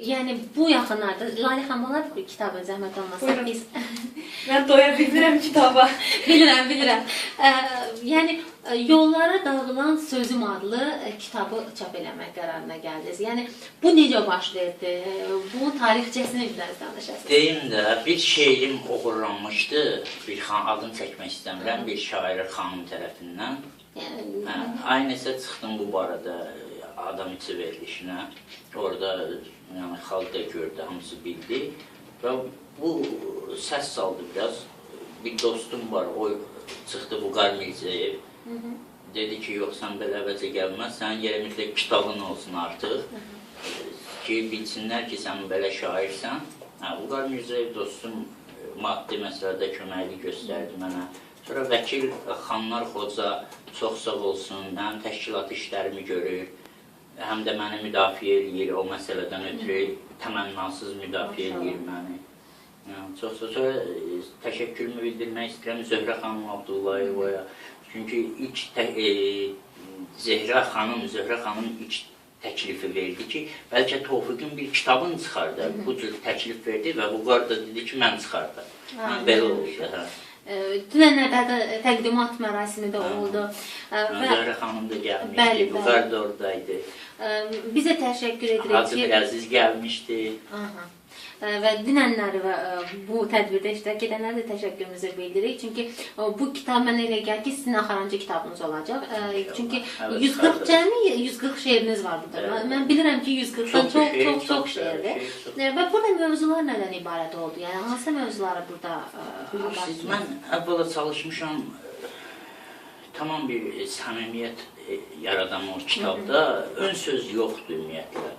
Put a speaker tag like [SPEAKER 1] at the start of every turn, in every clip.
[SPEAKER 1] Yəni bu yaxınlarda Lalə xanım olar bu kitabın zəhmət olmasa biz
[SPEAKER 2] Mən doya bilmirəm kitaba.
[SPEAKER 1] bilirəm. Yəni Yollara Dağılan Sözüm adlı kitabı çap eləmək qərarına gəldiniz. Yəni bu necə baş verdi? Bu tarixçəsini biraz danışasınız.
[SPEAKER 3] Deyim də, bir şeirim oğurlanmışdı. Bir adını çəkmək istəmirəm, bir şair xanım tərəfindən. Aynısı çıxdım bu barədə adam içi verilişinə. Orada yəni xalq da gördü, hamısı bildi. Və bu səs saldı biraz. Bir dostum var, o çıxdı Vüqar Mirzəyev. Dedi ki, yox, sən belə əvvəlcə gəlməz, sənin yerə mütləq kitabın olsun artıq. Ki, bilsinlər ki, sən belə şairsən. Vüqar Mirzəyev dostum maddi məsələdə köməkli göstərdi mənə. Sonra Vəkil Xanlar Xoca çox sağ olsun, mənim təşkilat işlərimi görür. Həm də məni müdafiə edir, o məsələdən ötürü təmənnasız müdafiə edir məni. Çox təşəkkürümü bildirmək istəyirəm Zöhrə xanım Abdullayevaya. Çünki ilk Zöhrə xanım ilk təklifi verdi ki, bəlkə Tofiqin bir kitabını çıxardı. Bu cür təklif verdi və Vüqar da dedi ki, mən çıxardım. Belə oldu.
[SPEAKER 1] Dünənlərdə təqdimat mərasimi də oldu.
[SPEAKER 3] Zöhrə xanım da gəlmişdi, Vüqar da oradaydı.
[SPEAKER 1] Bizə təşəkkür edirik ki...
[SPEAKER 3] Hacı Əziz gəlmişdi.
[SPEAKER 1] Və dinənləri və bu tədbirdə iştirak edənlərə də təşəkkürümüzü bildiririk. Çünki bu kitab mənə elə gəlir ki, sizin axırıncı kitabınız olacaq. Çünki 140 şeiriniz var burada. Mən bilirəm ki, 140-dan çox şeirdir. Və burada mövzular nədən ibarət oldu? Yəni, hansı mövzuları burada
[SPEAKER 3] başlayın? Mən əvvəla çalışmışam, tamam bir səmimiyyət yaradan o kitabda ön söz yoxdur ümumiyyətlə.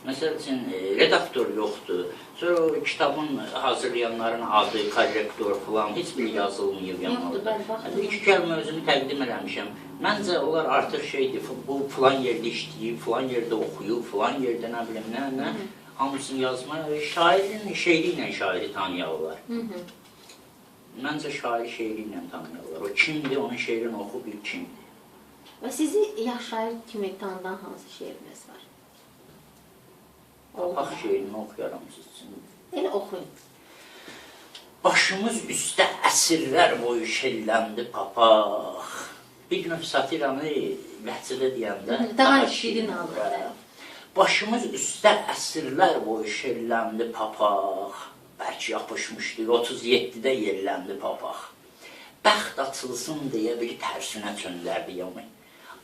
[SPEAKER 3] Məsəl üçün, redaktor yoxdur. Sonra o kitabın hazırlayanların adı, korrektor falan heç bir yazılmayıb yanıldı. İki kəlmə özümü təqdim eləmişəm. Məncə onlar artıq şeydir, bu filan yerdə işləyib, filan yerdə oxuyub, filan yerdə nə bilim nə, hamısını yazmaya, şairin şeiri ilə şairi tanıyarlar. Məncə şairi şeiri ilə tanıyarlar. O kimdir, onun şeirini oxu, bil kimdir.
[SPEAKER 1] Və sizi yaş şair kimi tanıdan hansı şeiriniz var?
[SPEAKER 3] Papaq şeirini oxuyaram siz üçün.
[SPEAKER 1] Elə oxuyun.
[SPEAKER 3] Başımız üstə əsrlər boyu şelləndi papaq. Bir növ satiranı ləhcədə deyəndə
[SPEAKER 1] daha şirin alır.
[SPEAKER 3] Başımız üstə əsrlər boyu şelləndi papaq. Bəlkə yapışmışdı, 37-də yerləndi papaq. Bəxt açılsın deyə bir tərsinə çöndərdi yomu.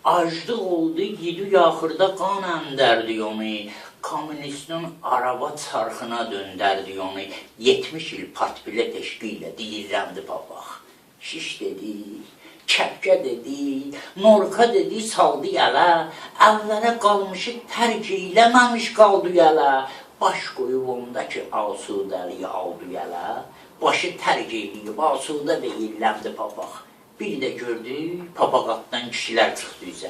[SPEAKER 3] Aclıq oldu, gidü yaxırda qan əndərdi yomu. Kommunistin araba çarxına döndərdi onu. 70 il patbilet eşqi ilə deyirləndi papaq. Şiş dedi, kəpkə dedi, norka dedi, saldı yələ. Əllərə qalmışı tərk eləməmiş qaldı yələ. Baş qoyub ondakı asudəliyi aldı yələ. Başı tərk eləyib asudə deyirləndi papaq. Bir də gördü, papaqatdan kişilər çıxdı üzə.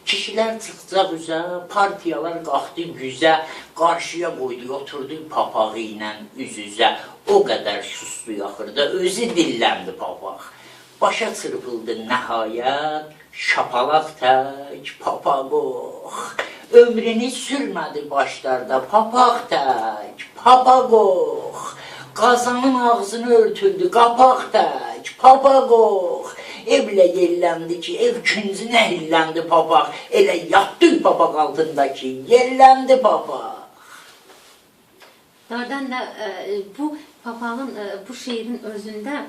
[SPEAKER 3] Kişilər çıxacaq üzə, partiyalar qalxdı güzə, qarşıya qoydu, oturdu papağı ilə üz-üzə. O qədər sustu yaxırda, özü dilləndi papaq. Başa çırpıldı nəhayət, şapalaq tək, papaqox. Ömrünü sürmədi başlarda, papaq tək, papaqox. Qazanın ağzını örtüldü, qapaq tək, papaqox. Evlə yerləndi ki, ev küncünə hilləndi papaq. Elə yatdı papaq altındakı, yerləndi papaq.
[SPEAKER 1] Doğrudan da bu papağın, bu şeirin özündə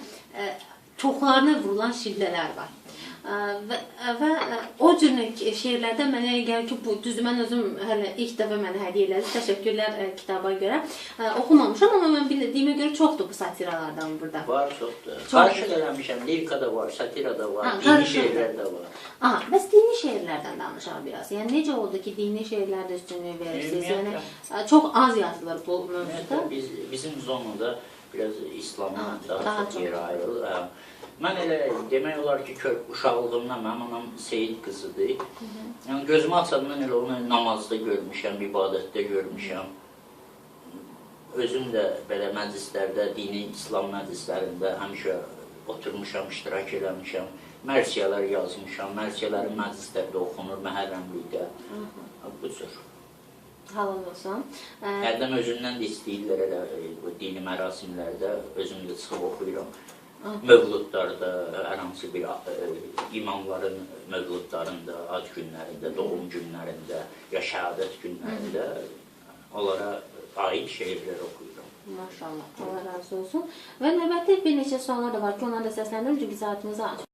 [SPEAKER 1] çoxlarına vurulan şillələr var. Və o cür şeirlərdə mənə gəlir ki, bu düzdür, mən özüm hələ ilk dəfə mənə hədiyyə elədi, təşəkkürlər kitaba görə. Oxumamışam, amma mən bildiyimə görə çoxdur bu satiralardan burada.
[SPEAKER 3] Var, çoxdur. Qarışıq eləmişəm, lirika da var, satira da var, dini şeirlər də var.
[SPEAKER 1] Bəs dini şeirlərdən danışaq biraz. Yəni, necə oldu ki, dini şeirlərdə üstünlüyü verirsiniz? Yəni, çox az yazılır bu mövzuda.
[SPEAKER 3] Bizim zonada biraz İslam'a daha çox yer ayrılır. Mən elə demək olar ki, uşaqlığımdan mənim anam Seyid qızıdır. Yəni, gözümü açandan elə onu namazda görmüşəm, ibadətdə görmüşəm. Özüm də belə məclislərdə, dini İslam məclislərində həmişə oturmuşam, iştirak eləmişəm. Mərsiyələr yazmışam, mərsiyələrin məclislərdə oxunur, məhərrəmlikdə. Bu cür.
[SPEAKER 1] Halal olsun.
[SPEAKER 3] Hərdən özümdən də istəyirlər elə bu dini mərasimlərdə özüm də çıxıb oxuyuram. Mövludlarda, hər hansı bir imamların mövludlarında, ad günlərində, doğum günlərində, ya şəhadət günlərində onlara aid şeirlər oxuyuram.
[SPEAKER 1] Maşallah, Allah razı olsun. Və növbətdə bir neçə suallar da var ki, onları da səsləndirim çünki saatimizi